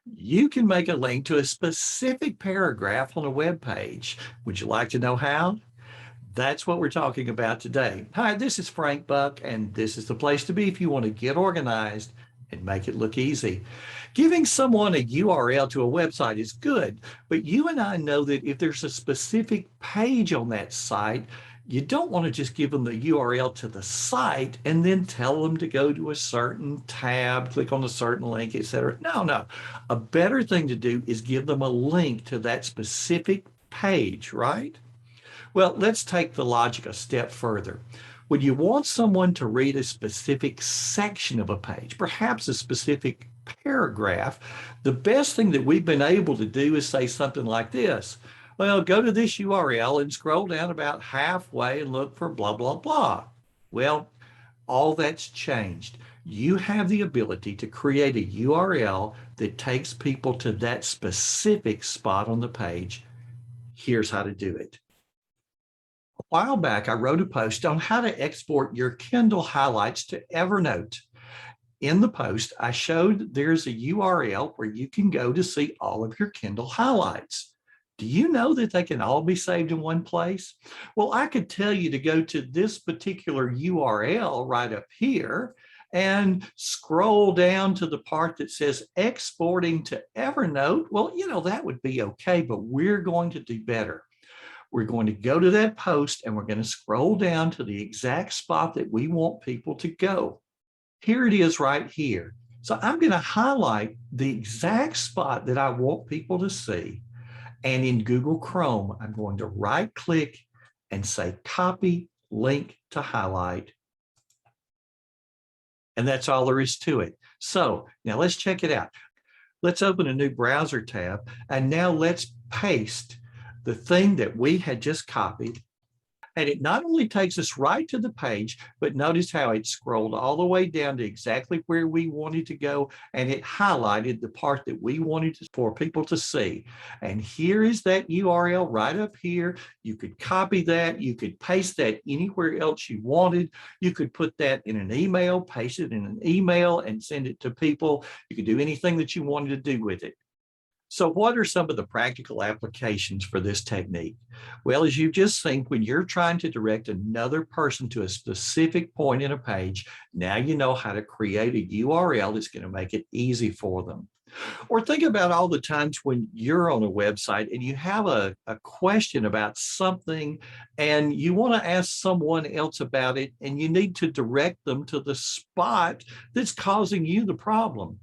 You can make a link to a specific paragraph on a web page. Would you like to know how? That's what we're talking about today. Hi, this is Frank Buck, and this is the place to be if you want to get organized and make it look easy. Giving someone a URL to a website is good, but you and I know that if there's a specific page on that site, you don't want to just give them the URL to the site and then tell them to go to a certain tab, click on a certain link, etc. No. A better thing to do is give them a link to that specific page, right? Well, let's take the logic a step further. When you want someone to read a specific section of a page, perhaps a specific paragraph, the best thing that we've been able to do is say something like this. Well, go to this URL and scroll down about halfway and look for blah, blah, blah. Well, all that's changed. You have the ability to create a URL that takes people to that specific spot on the page. Here's how to do it. A while back, I wrote a post on how to export your Kindle highlights to Evernote. In the post, I showed there's a URL where you can go to see all of your Kindle highlights. Do you know that they can all be saved in one place? Well, I could tell you to go to this particular URL right up here and scroll down to the part that says exporting to Evernote. Well, that would be okay, but we're going to do better. We're going to go to that post and we're going to scroll down to the exact spot that we want people to go. Here it is right here. So I'm going to highlight the exact spot that I want people to see. And in Google Chrome, I'm going to right click and say copy link to highlight. And that's all there is to it. So now let's check it out. Let's open a new browser tab. And now let's paste the thing that we had just copied. And it not only takes us right to the page, but notice how it scrolled all the way down to exactly where we wanted to go. And it highlighted the part that we wanted for people to see. And here is that URL right up here. You could copy that. You could paste that anywhere else you wanted. You could put that in an email, paste it in an email and send it to people. You could do anything that you wanted to do with it. So what are some of the practical applications for this technique? Well, as you've just seen, when you're trying to direct another person to a specific point in a page, now you know how to create a URL that's going to make it easy for them. Or think about all the times when you're on a website and you have a question about something and you want to ask someone else about it and you need to direct them to the spot that's causing you the problem.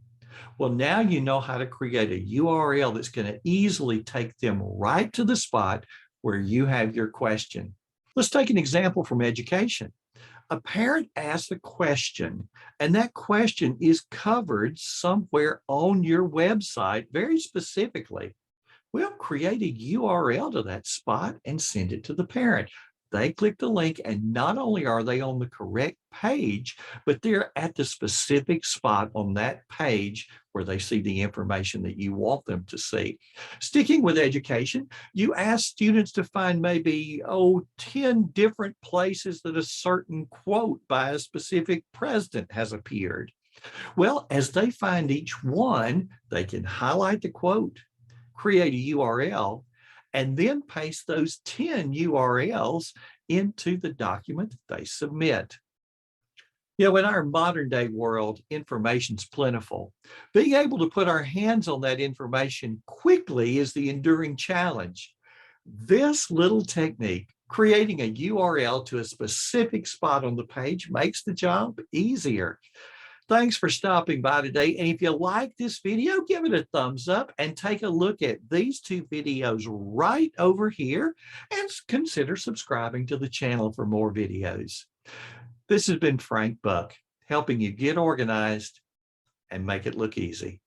Well, now you know how to create a URL that's going to easily take them right to the spot where you have your question. Let's take an example from education. A parent asks a question, and that question is covered somewhere on your website very specifically. We'll create a URL to that spot and send it to the parent. They click the link, and not only are they on the correct page, but they're at the specific spot on that page where they see the information that you want them to see. Sticking with education, you ask students to find maybe, 10 different places that a certain quote by a specific president has appeared. Well, as they find each one, they can highlight the quote, create a URL, and then paste those 10 URLs into the document that they submit. In our modern day world, information's plentiful. Being able to put our hands on that information quickly is the enduring challenge. This little technique, creating a URL to a specific spot on the page, makes the job easier. Thanks for stopping by today. And if you like this video, give it a thumbs up and take a look at these two videos right over here and consider subscribing to the channel for more videos. This has been Frank Buck, helping you get organized and make it look easy.